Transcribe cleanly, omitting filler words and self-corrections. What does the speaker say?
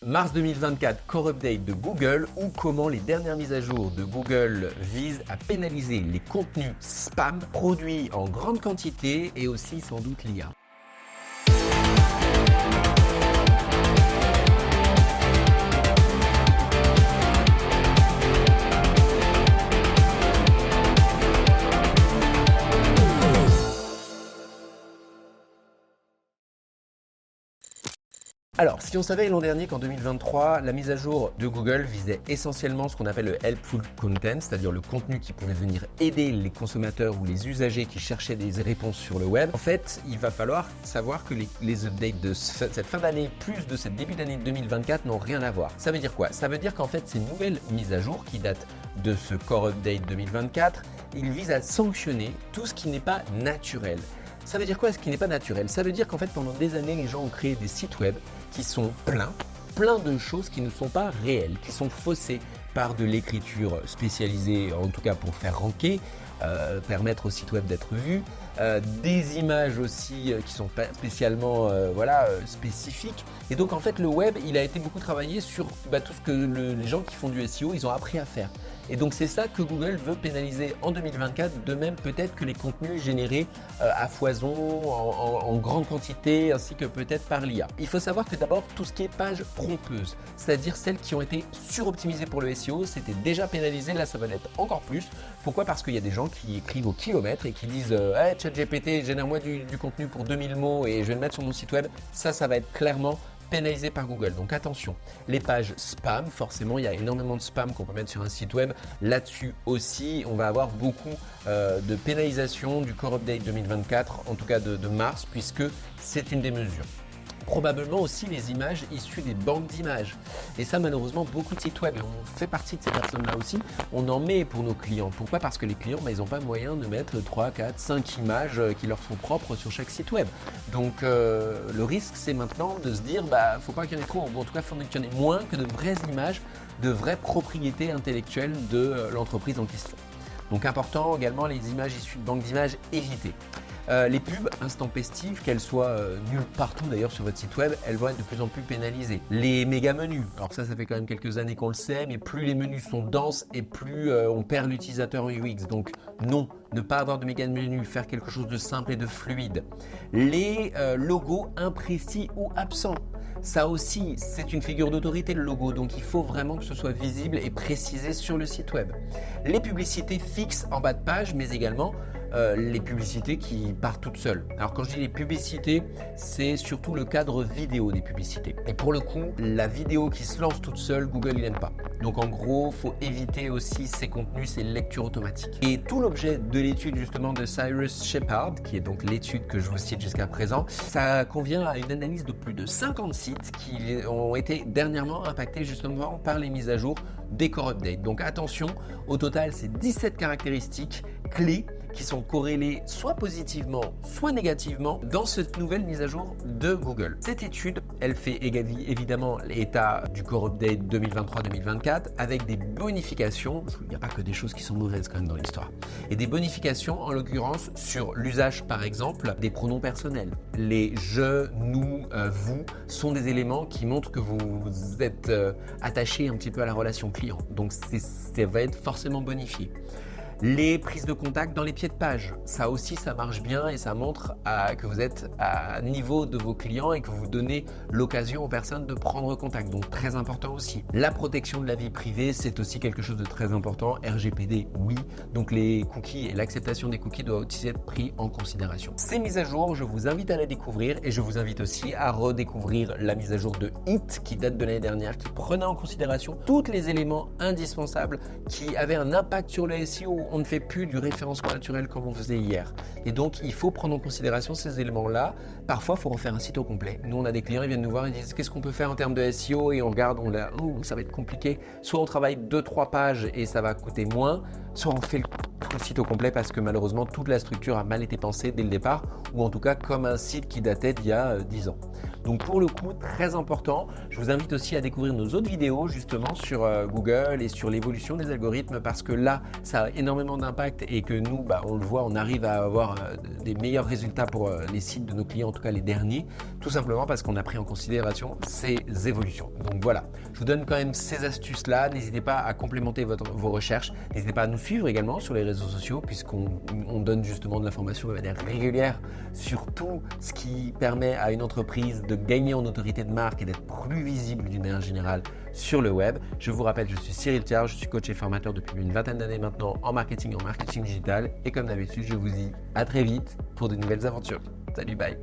Mars 2024, Core Update de Google ou comment les dernières mises à jour de Google visent à pénaliser les contenus spam produits en grande quantité et aussi sans doute l'IA. Alors, si on savait l'an dernier qu'en 2023, la mise à jour de Google visait essentiellement ce qu'on appelle le helpful content, c'est-à-dire le contenu qui pouvait venir aider les consommateurs ou les usagers qui cherchaient des réponses sur le web, en fait, il va falloir savoir que les updates de cette fin d'année plus de cette début d'année 2024 n'ont rien à voir. Ça veut dire quoi? Ça veut dire qu'en fait, ces nouvelles mises à jour qui datent de ce Core Update 2024, ils visent à sanctionner tout ce qui n'est pas naturel. Ça veut dire quoi ce qui n'est pas naturel? Ça veut dire qu'en fait pendant des années les gens ont créé des sites web qui sont plein de choses qui ne sont pas réelles, qui sont faussées par de l'écriture spécialisée, en tout cas pour faire ranker, permettre au site web d'être vu, des images aussi qui sont pas spécialement spécifiques. Et donc en fait le web il a été beaucoup travaillé sur tout ce que les gens qui font du SEO ils ont appris à faire. Et donc c'est ça que Google veut pénaliser en 2024, de même peut-être que les contenus générés à foison, en grande quantité, ainsi que peut-être par l'IA. Il faut savoir que d'abord tout ce qui est pages trompeuses, c'est-à-dire celles qui ont été suroptimisées pour le SEO, c'était déjà pénalisé, là ça va l'être encore plus. Pourquoi? Parce qu'il y a des gens qui écrivent au kilomètre et qui disent hey, ChatGPT, génère-moi du contenu pour 2000 mots et je vais le mettre sur mon site web. Ça va être clairement pénalisé par Google. Donc attention, les pages spam, forcément il y a énormément de spam qu'on peut mettre sur un site web. Là-dessus aussi, on va avoir beaucoup de pénalisation du Core Update 2024, en tout cas de mars, puisque c'est une des mesures. Probablement aussi les images issues des banques d'images. Et ça, malheureusement, beaucoup de sites web, et on fait partie de ces personnes-là aussi, on en met pour nos clients. Pourquoi? Parce que les clients, ils n'ont pas moyen de mettre 3, 4, 5 images qui leur sont propres sur chaque site web. Donc, le risque, c'est maintenant de se dire, faut pas qu'il y en ait trop, ou en tout cas, il faut qu'il y en ait moins que de vraies images, de vraies propriétés intellectuelles de l'entreprise en question. Donc, important également, les images issues de banques d'images, évitez. Les pubs intempestives, qu'elles soient nulles partout d'ailleurs sur votre site web, elles vont être de plus en plus pénalisées. Les méga menus, alors ça fait quand même quelques années qu'on le sait, mais plus les menus sont denses et plus on perd l'utilisateur UX. Donc non, ne pas avoir de méga menus, faire quelque chose de simple et de fluide. Les logos imprécis ou absents. Ça aussi, c'est une figure d'autorité le logo, donc il faut vraiment que ce soit visible et précisé sur le site web. Les publicités fixes en bas de page, mais également les publicités qui partent toutes seules. Alors quand je dis les publicités, c'est surtout le cadre vidéo des publicités. Et pour le coup, la vidéo qui se lance toute seule, Google il n'aime pas. Donc en gros, faut éviter aussi ces contenus, ces lectures automatiques. Et tout l'objet de l'étude justement de Cyrus Shepard, qui est donc l'étude que je vous cite jusqu'à présent, ça convient à une analyse de plus de 50 sites qui ont été dernièrement impactés justement par les mises à jour des Core Updates. Donc attention, au total c'est 17 caractéristiques clés qui sont corrélées soit positivement, soit négativement dans cette nouvelle mise à jour de Google. Cette étude, elle fait évidemment l'état du Core Update 2023-2024 avec des bonifications. Il n'y a pas que des choses qui sont mauvaises quand même dans l'histoire. Et des bonifications en l'occurrence sur l'usage par exemple des pronoms personnels. Les je, nous, vous sont des éléments qui montrent que vous êtes attaché un petit peu à la relation client. Donc ça va être forcément bonifié. Les prises de contact dans les pieds de page, ça aussi ça marche bien et ça montre que vous êtes à niveau de vos clients et que vous donnez l'occasion aux personnes de prendre contact, donc très important aussi. La protection de la vie privée, c'est aussi quelque chose de très important. RGPD, oui, donc les cookies et l'acceptation des cookies doivent aussi être pris en considération. Ces mises à jour, je vous invite à les découvrir et je vous invite aussi à redécouvrir la mise à jour de Hit qui date de l'année dernière, qui prenait en considération tous les éléments indispensables qui avaient un impact sur le SEO. On ne fait plus du référencement naturel comme on faisait hier. Et donc, il faut prendre en considération ces éléments-là. Parfois, il faut refaire un site au complet. Nous, on a des clients, ils viennent nous voir, ils disent qu'est-ce qu'on peut faire en termes de SEO et on regarde, ça va être compliqué. Soit on travaille 2-3 pages et ça va coûter moins, soit on fait tout le site au complet parce que malheureusement toute la structure a mal été pensée dès le départ, ou en tout cas comme un site qui datait d'il y a 10 ans. Donc pour le coup, très important, je vous invite aussi à découvrir nos autres vidéos justement sur Google et sur l'évolution des algorithmes, parce que là, ça a énormément d'impact et que nous, on le voit, on arrive à avoir des meilleurs résultats pour les sites de nos clients, en tout cas les derniers, tout simplement parce qu'on a pris en considération ces évolutions. Donc voilà, je vous donne quand même ces astuces-là. N'hésitez pas à complémenter vos recherches. N'hésitez pas à nous suivre également sur les réseaux sociaux, puisqu'on donne justement de l'information de manière régulière sur tout ce qui permet à une entreprise de gagner en autorité de marque et d'être plus visible d'une manière générale sur le web. Je vous rappelle, je suis Cyril Thiard, je suis coach et formateur depuis une vingtaine d'années maintenant en marketing digital. Et comme d'habitude, je vous dis à très vite pour de nouvelles aventures. Salut, bye!